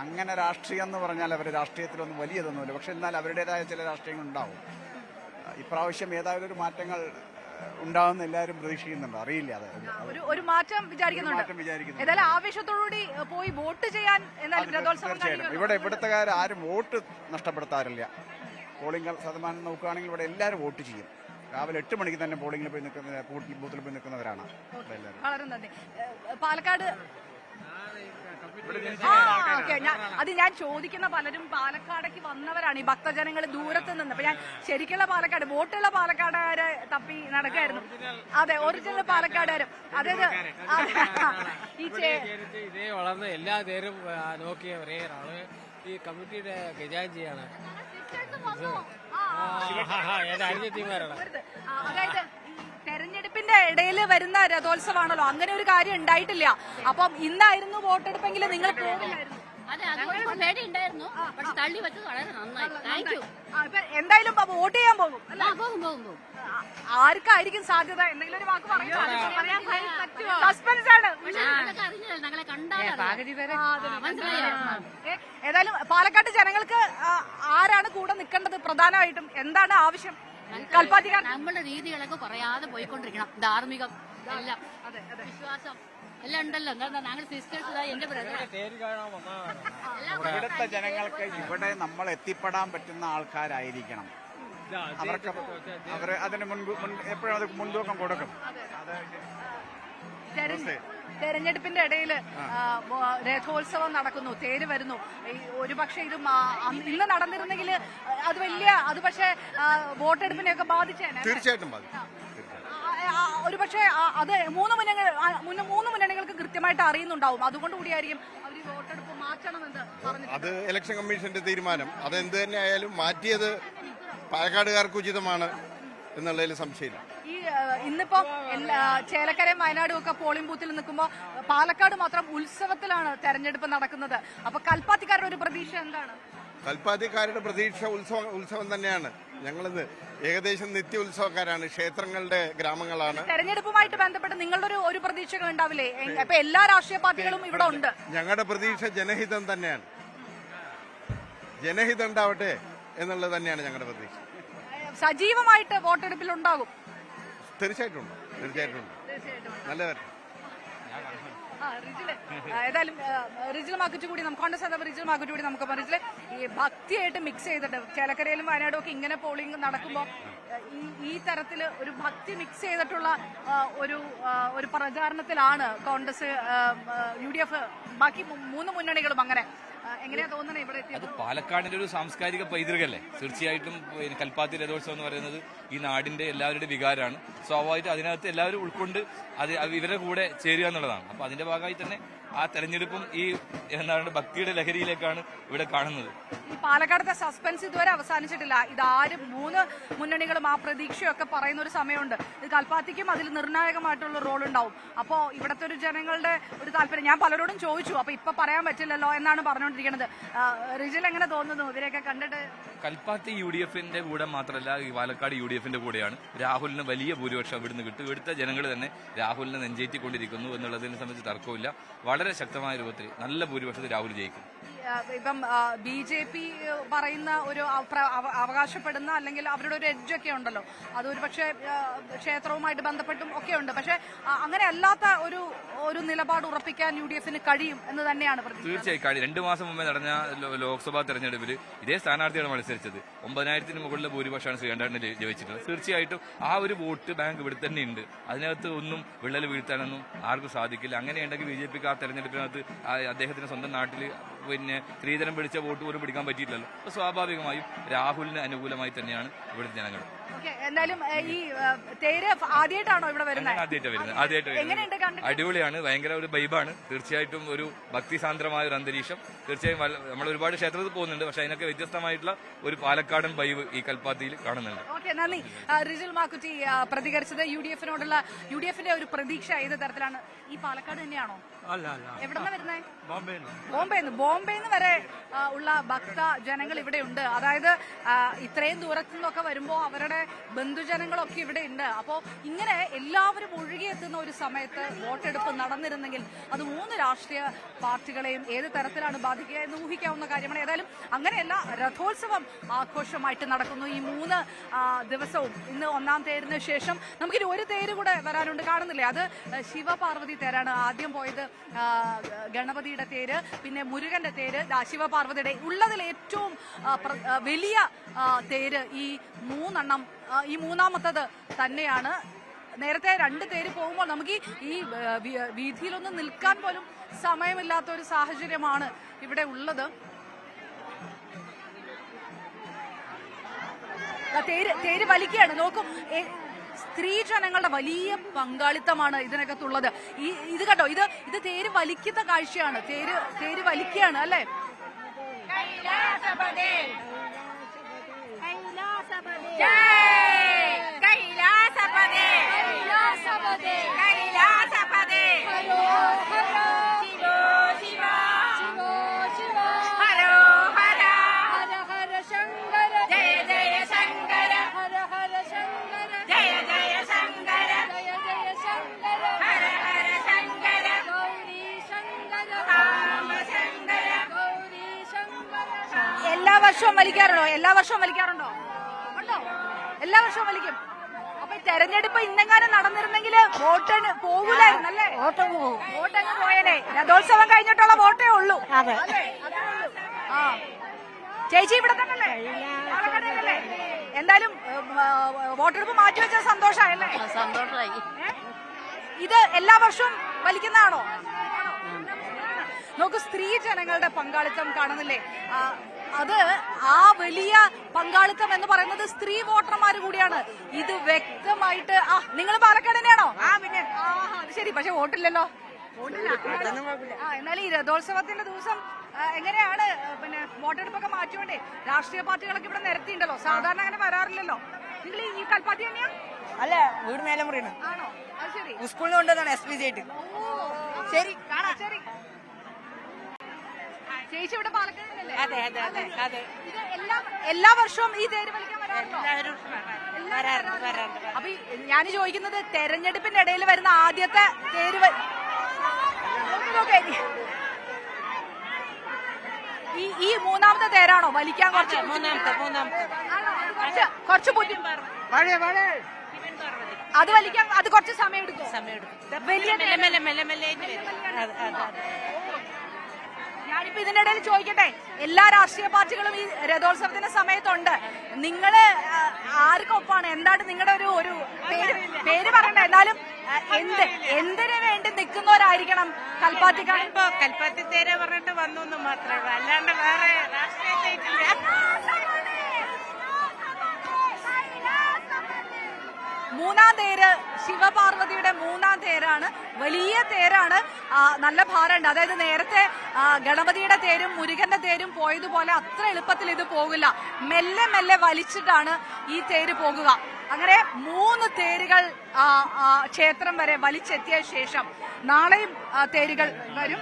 അങ്ങനെ രാഷ്ട്രീയം എന്ന് പറഞ്ഞാൽ അവർ രാഷ്ട്രീയത്തിലൊന്നും വലിയതൊന്നുമില്ല. പക്ഷെ എന്നാൽ അവരുടേതായ ചില രാഷ്ട്രീയങ്ങൾ ഉണ്ടാവും. ഇപ്രാവശ്യം ഏതായാലും ഒരു മാറ്റങ്ങൾ ഉണ്ടാവുന്ന എല്ലാവരും പ്രതീക്ഷിക്കുന്നുണ്ട്. അറിയില്ല, ഒരു മാറ്റം വിചാരിക്കുന്നുണ്ട്. ഏതായാലും ആവേശത്തോടുകൂടി പോയി വോട്ട് ചെയ്യാൻ തീർച്ചയായിട്ടും ഇവിടുത്തുകാർ ആരും വോട്ട് നഷ്ടപ്പെടുത്താറില്ല. പോളിംഗ് ശതമാനം നോക്കുകയാണെങ്കിൽ ഇവിടെ എല്ലാവരും വോട്ട് ചെയ്യും. രാവിലെ 8 മണിക്ക് തന്നെ പോളിംഗിൽ പോയി നിൽക്കുന്ന ബൂത്തിൽ പോയി നിൽക്കുന്നവരാണ്. വളരെ നന്ദി. പാലക്കാട് അത് ഞാൻ ചോദിക്കുന്ന പലരും പാലക്കാടേക്ക് വന്നവരാണ്, ഈ ഭക്തജനങ്ങൾ ദൂരത്ത് നിന്ന്. അപ്പൊ ഞാൻ ശരിക്കുള്ള പാലക്കാട്, വോട്ടുള്ള പാലക്കാടുകാരെ തപ്പി നടക്കായിരുന്നു. അതെ, ഒറിജിനൽ പാലക്കാടുകാരും. അതായത് ഇതേ വളർന്ന് എല്ലാ നേരം നോക്കിയ ഒരേ ആള് ഈ കമ്മിറ്റിയുടെ ഖജാൻജിയാണ്. അതായത് തെരഞ്ഞെടുപ്പിന്റെ ഇടയിൽ വരുന്ന രഥോത്സവമാണല്ലോ, അങ്ങനെ ഒരു കാര്യം ഉണ്ടായിട്ടില്ല. അപ്പം ഇന്നായിരുന്നു വോട്ടെടുപ്പെങ്കിൽ നിങ്ങൾ പോകില്ലായിരുന്നു? പേടിയുണ്ടായിരുന്നു, പക്ഷെ തള്ളി വെച്ചത് വളരെ നന്നായി. Thank you. എന്തായാലും വോട്ട് ചെയ്യാൻ പോകും. പോകും. ആർക്കായിരിക്കും സാധ്യത? എന്തെങ്കിലും ഒരു വാക്ക് പറയാൻ സസ്പെൻസ് ആണ്. ഞങ്ങളെ കണ്ടാൽ ഏതായാലും പാലക്കാട് ജനങ്ങൾക്ക് ആരാണ് കൂടെ നിൽക്കേണ്ടത്? പ്രധാനമായിട്ടും എന്താണ് ആവശ്യം? കൽപ്പാത്തിക്കാർ നമ്മളുടെ രീതികളൊക്കെ കുറയാതെ പോയിക്കൊണ്ടിരിക്കണം. ധാർമ്മികം എല്ലാം, വിശ്വാസം എല്ലാം ഉണ്ടല്ലോ. ഞങ്ങൾ സിസ്റ്റേഴ്സ്, എന്റെ ഇവിടുത്തെ ജനങ്ങൾക്ക് ഇവിടെ നമ്മൾ എത്തിപ്പെടാൻ പറ്റുന്ന ആൾക്കാരായിരിക്കണം. അവര് അതിന് എപ്പോഴും അത് മുൻതൂക്കം കൊടുക്കും. തെരഞ്ഞെടുപ്പിന്റെ ഇടയിൽ രഥോത്സവം നടക്കുന്നു, തേര് വരുന്നു. ഒരുപക്ഷെ ഇത് ഇന്ന് നടന്നിരുന്നെങ്കിൽ അത് പക്ഷേ വോട്ടെടുപ്പിനെയൊക്കെ ബാധിച്ചേനെ. തീർച്ചയായിട്ടും ബാധിക്കും. ഒരുപക്ഷെ അത് മൂന്ന് മുന്നണികൾക്ക് കൃത്യമായിട്ട് അറിയുന്നുണ്ടാവും. അതുകൊണ്ട് കൂടിയായിരിക്കും അവർ വോട്ടെടുപ്പ് മാറ്റണമെന്ന് പറഞ്ഞു. അത് ഇലക്ഷൻ കമ്മീഷന്റെ തീരുമാനം. അതെന്ത് തന്നെ ആയാലും മാറ്റിയത് പാലക്കാടുകാർക്ക് ഉചിതമാണ് എന്നുള്ളതിൽ സംശയമില്ല. ഇന്നിപ്പോ ചേലക്കരയും വയനാടും ഒക്കെ പോളിംഗ് ബൂത്തിൽ നിൽക്കുമ്പോൾ പാലക്കാട് മാത്രം ഉത്സവത്തിലാണ് തെരഞ്ഞെടുപ്പ് നടക്കുന്നത്. അപ്പൊ കൽപ്പാത്തിക്കാരുടെ ഒരു പ്രതീക്ഷ എന്താണ്? കൽപ്പാത്തിക്കാരുടെ പ്രതീക്ഷ ഉത്സവം തന്നെയാണ്. ഞങ്ങളിത് ഏകദേശം നിത്യ ഉത്സവക്കാരാണ്. ക്ഷേത്രങ്ങളുടെ ഗ്രാമങ്ങളാണ്. തെരഞ്ഞെടുപ്പുമായിട്ട് ബന്ധപ്പെട്ട് നിങ്ങളുടെ ഒരു പ്രതീക്ഷകൾ ഉണ്ടാവില്ലേ? അപ്പൊ എല്ലാ രാഷ്ട്രീയ പാർട്ടികളും ഇവിടെ ഉണ്ട്. ഞങ്ങളുടെ പ്രതീക്ഷ ജനഹിതം തന്നെയാണ്. ജനഹിതം ഉണ്ടാവട്ടെ എന്നുള്ളത് തന്നെയാണ് ഞങ്ങളുടെ പ്രതീക്ഷ. സജീവമായിട്ട് വോട്ടെടുപ്പിൽ ഉണ്ടാകും. തീർച്ചയായിട്ടും നല്ല ഏതായാലും റിജിൽ മാക്കുറ്റുകൂടി കോൺഗ്രസ് നേതാവ് റിജിൽ മാക്കുറ്റുകൂടി നമുക്ക് റിജിൽ ഈ ഭക്തിയായിട്ട് മിക്സ് ചെയ്തിട്ട് ചേലക്കരയിലും വയനാടും ഒക്കെ ഇങ്ങനെ പോളിംഗ് നടക്കുമ്പോൾ ഈ തരത്തില് ഒരു ഭക്തി മിക്സ് ചെയ്തിട്ടുള്ള ഒരു പ്രചാരണത്തിലാണ് കോൺഗ്രസ്, UDF, ബാക്കി 3 മുന്നണികളും. അങ്ങനെ എങ്ങനെയാ തോന്നുന്നത് ഇവിടെ എത്തിയത്? അത് പാലക്കാടിന്റെ ഒരു സാംസ്കാരിക പൈതൃകല്ലേ. തീർച്ചയായിട്ടും കൽപ്പാത്തി രഥോത്സവം എന്ന് പറയുന്നത് ഈ നാടിന്റെ എല്ലാവരുടെയും വികാരമാണ്. സ്വാഭാവികമായിട്ട് അതിനകത്ത് എല്ലാവരും ഉൾക്കൊണ്ട് അത് ഇവരുടെ കൂടെ ചേരുക എന്നുള്ളതാണ്. അപ്പൊ അതിന്റെ ഭാഗമായി തന്നെ ആ തെരഞ്ഞെടുപ്പും ഈ എന്താണ് ഭക്തിയുടെ ലഹരിയിലേക്കാണ് ഇവിടെ കാണുന്നത്. ഈ പാലക്കാടത്തെ സസ്പെൻസ് ഇതുവരെ അവസാനിച്ചിട്ടില്ല. ഇതാരും 3 മുന്നണികളും ആ പ്രതീക്ഷയൊക്കെ പറയുന്ന ഒരു സമയമുണ്ട്. ഇത് കൽപ്പാത്തിക്കും അതിൽ നിർണായകമായിട്ടുള്ള റോൾ ഉണ്ടാവും. അപ്പോ ഇവിടുത്തെ ഒരു ജനങ്ങളുടെ ഒരു താല്പര്യം ഞാൻ പലരോടും ചോദിച്ചു. അപ്പൊ ഇപ്പൊ പറയാൻ പറ്റില്ലല്ലോ എന്നാണ് പറഞ്ഞുകൊണ്ടിരിക്കുന്നത്. റിജിൽ എങ്ങനെ തോന്നുന്നു ഇവരെയൊക്കെ കണ്ടിട്ട്? കൽപ്പാത്തി UDFന്റെ കൂടെ മാത്രമല്ല, ഈ പാലക്കാട് UDFന്റെ കൂടെയാണ്. രാഹുലിന് വലിയ ഭൂരിപക്ഷം ഇവിടുന്ന് കിട്ടും. ഇവിടുത്തെ ജനങ്ങൾ തന്നെ രാഹുലിനെ നെഞ്ചേറ്റിക്കൊണ്ടിരിക്കുന്നു എന്നുള്ളതിനെ സംബന്ധിച്ച് തർക്കമില്ല. വളരെ ശക്തമായ രൂപത്തിൽ നല്ല ഭൂരിപക്ഷത്തിൽ രാഹുൽ ജയിക്കും. ഇപ്പം BJP പറയുന്ന ഒരു അവകാശപ്പെടുന്ന അല്ലെങ്കിൽ അവരുടെ ഒരു എഡ്ജൊക്കെ ഉണ്ടല്ലോ, അതൊരു പക്ഷേ ക്ഷേത്രവുമായിട്ട് ബന്ധപ്പെട്ടും ഒക്കെ ഉണ്ട്. പക്ഷെ അങ്ങനെ അല്ലാത്ത ഒരു നിലപാട് ഉറപ്പിക്കാൻ UDFന് കഴിയും എന്ന് തന്നെയാണ് തീർച്ചയായും കഴിയും. 2 മാസം മുമ്പേ നടന്ന ലോക്സഭാ തെരഞ്ഞെടുപ്പിൽ ഇതേ സ്ഥാനാർത്ഥിയാണ് മത്സരിച്ചത്. 9000-ന് മുകളിലെ ഭൂരിപക്ഷമാണ് ശ്രീകണ്ഠന് ജയിച്ചിട്ടുള്ളത്. തീർച്ചയായിട്ടും ആ ഒരു വോട്ട് ബാങ്ക് ഇവിടെ തന്നെ ഉണ്ട്. അതിനകത്ത് ഒന്നും വിള്ളൽ വീഴ്ത്താനൊന്നും ആർക്കും സാധിക്കില്ല. അങ്ങനെയുണ്ടെങ്കിൽ BJPക്ക് ആ തെരഞ്ഞെടുപ്പിനകത്ത് അദ്ദേഹത്തിന്റെ സ്വന്തം നാട്ടിൽ സ്ത്രീധനം പിടിച്ച വോട്ട് പോലും പിടിക്കാൻ പറ്റിയിട്ടില്ലല്ലോ. അപ്പൊ സ്വാഭാവികമായും രാഹുലിന് അനുകൂലമായി തന്നെയാണ് ഇവിടുത്തെ ജനങ്ങൾ. എന്തായാലും ഈ തേര് ആദ്യമായിട്ടാണോ ഇവിടെ വരുന്നത്? ആദ്യമായിട്ട് അടിപൊളിയാണ്. ഭയങ്കര ഒരു വൈബാണ്. തീർച്ചയായിട്ടും ഒരു ഭക്തിസാന്ദ്രമായ ഒരു അന്തരീക്ഷം. തീർച്ചയായും നമ്മൾ ഒരുപാട് ക്ഷേത്രത്തിൽ പോകുന്നുണ്ട്. പക്ഷെ അതിനൊക്കെ വ്യത്യസ്തമായിട്ടുള്ള ഒരു പാലക്കാടൻ വൈബ് ഈ കൽപ്പാത്തിയിൽ കാണുന്നുണ്ട്. നന്ദി. റിജിൽ മാക്കുറ്റി പ്രതികരിച്ചത് UDFനോടുള്ള UDFന്റെ ഒരു പ്രതീക്ഷ ഏത് തരത്തിലാണ്? ഈ പാലക്കാട് തന്നെയാണോ? എവിടെന്നാ വരുന്നത്? ബോംബെന്ന് വരെ ഉള്ള ഭക്ത ജനങ്ങൾ ഇവിടെ ഉണ്ട്. അതായത് ഇത്രയും ദൂരത്തു നിന്നൊക്കെ വരുമ്പോ അവരുടെ ബന്ധുജനങ്ങളൊക്കെ ഇവിടെ ഉണ്ട്. അപ്പോൾ ഇങ്ങനെ എല്ലാവരും ഒഴുകിയെത്തുന്ന ഒരു സമയത്ത് വോട്ടെടുപ്പ് നടന്നിരുന്നെങ്കിൽ അത് 3 രാഷ്ട്രീയ പാർട്ടികളെയും ഏത് തരത്തിലാണ് ബാധിക്കുക എന്ന് ഊഹിക്കാവുന്ന കാര്യമാണ്. ഏതായാലും അങ്ങനെയല്ല, രഥോത്സവം ആഘോഷമായിട്ട് നടക്കുന്നു ഈ 3 ദിവസവും. ഇന്ന് 1-ാം തേരിന് ശേഷം നമുക്കിനി ഒരു തേര് കൂടെ വരാനുണ്ട്, കാണുന്നില്ലേ? അത് ശിവപാർവതി തേരാണ്. ആദ്യം പോയത് ഗണപതിയുടെ തേര്, പിന്നെ മുരുകന്റെ തേര്, ശിവപാർവതിയുടെ ഉള്ളതിൽ ഏറ്റവും വലിയ തേര് ഈ 3 ഈ 3ാമത്തത് തന്നെയാണ്. നേരത്തെ 2 തേര് പോകുമ്പോൾ നമുക്ക് ഈ വീതിയിലൊന്നും നിൽക്കാൻ പോലും സമയമില്ലാത്ത ഒരു സാഹചര്യമാണ് ഇവിടെ ഉള്ളത്. തേര് വലിക്കുകയാണ്. നോക്കും, സ്ത്രീ ജനങ്ങളുടെ വലിയ പങ്കാളിത്തമാണ് ഇതിനകത്തുള്ളത്. ഇത് കണ്ടോ, ഇത് തേര് വലിക്കുന്ന കാഴ്ചയാണ്. തേര് വലിക്കുകയാണ് അല്ലേ? എല്ലാ വർഷവും വലിക്കാറുണ്ടോ? ഉണ്ടോ? എല്ലാ വർഷവും വലിക്കും. അപ്പൊ തെരഞ്ഞെടുപ്പ് ഇന്നെങ്ങാനും നടന്നിരുന്നെങ്കിൽ വോട്ടിന് പോകൂലായിരുന്നു അല്ലേ? വോട്ടങ്ങ് പോയനെ. രഥോത്സവം കഴിഞ്ഞിട്ടുള്ള വോട്ടേ ഉള്ളൂ. ആ, ചേച്ചി ഇവിടെ തന്നെയല്ലേ? പാലക്കാടല്ലേ? എന്തായാലും വോട്ടെടുപ്പ് മാറ്റിവെച്ച സന്തോഷമായല്ലേ? സന്തോഷമായി. ഇത് എല്ലാ വർഷവും വലിക്കുന്നതാണോ? നോക്കൂ, സ്ത്രീ ജനങ്ങളുടെ പങ്കാളിത്തം കാണുന്നില്ലേ? അത് ആ വലിയ പങ്കാളിത്തം എന്ന് പറയുന്നത് സ്ത്രീ വോട്ടർമാർ കൂടിയാണ്. ഇത് വ്യക്തമായിട്ട് നിങ്ങൾ പാലക്കാട് തന്നെയാണോ? പിന്നെ അത് ശരി, പക്ഷെ വോട്ടില്ലല്ലോ. എന്നാലും ഈ രഥോത്സവത്തിന്റെ ദിവസം എങ്ങനെയാണ് പിന്നെ വോട്ടെടുപ്പൊക്കെ മാറ്റിയോണ്ടേ? രാഷ്ട്രീയ പാർട്ടികളൊക്കെ ഇവിടെ നിരത്തിയുണ്ടല്ലോ, സാധാരണ അങ്ങനെ വരാറില്ലല്ലോ. നിങ്ങൾ ഈ കൽപ്പാത്തി തന്നെയാ? അല്ല, വീട് മേലമുറിയാണ്. ആണോ? അത് ശരി. സ്കൂളിൽ കൊണ്ടുവന്നാണ് SPC ആയിട്ട്. ശരി, കാണാം. ശരി, ചേച്ചി ഇവിടെ പാലക്കാടല്ലേ? അതെ. ഇത് എല്ലാ വർഷവും ഈ തേര് വലിക്കാൻ വരാറുണ്ടോ? അപ്പൊ ഞാൻ ചോദിക്കുന്നത്, തെരഞ്ഞെടുപ്പിന്റെ ഇടയിൽ വരുന്ന ആദ്യത്തെ തേര് ഈ 3ാമത്തെ തേരാണോ വലിക്കാൻ? കുറച്ച് ബുദ്ധിമുട്ട്. അത് വലിക്കാൻ അത് കുറച്ച് സമയം എടുക്കും. വലിയ ഞാനിപ്പോ ഇതിന്റെ ഇടയിൽ ചോദിക്കട്ടെ, എല്ലാ രാഷ്ട്രീയ പാർട്ടികളും ഈ രഥോത്സവത്തിന്റെ സമയത്തുണ്ട്. നിങ്ങള് ആർക്കൊപ്പാണ്? എന്താണ് നിങ്ങളുടെ ഒരു പേര് പറയണ്ട, എന്നാലും എന്തിനു വേണ്ടി നിൽക്കുന്നവരായിരിക്കണം കൽപ്പാത്തിക്കാർ? കൽപ്പാത്തി തേരെ പറഞ്ഞിട്ട് വന്നു മാത്രമേ ഉള്ളൂ, അല്ലാണ്ട് വേറെ രാഷ്ട്രീയത്തില്ല. 3ാം തേര് ശിവപാർവതിയുടെ 3ാം തേരാണ്. വലിയ തേരാണ്, നല്ല ഭാരമുണ്ട്. അതായത് നേരത്തെ ഗണപതിയുടെ തേരും മുരുകന്റെ തേരും പോയതുപോലെ അത്ര എളുപ്പത്തിൽ ഇത് പോകില്ല. മെല്ലെ മെല്ലെ വലിച്ചിട്ടാണ് ഈ തേര് പോകുക. അങ്ങനെ 3 തേരുകൾ ക്ഷേത്രം വരെ വലിച്ചെത്തിയ ശേഷം നാളെയും തേരുകൾ വരും.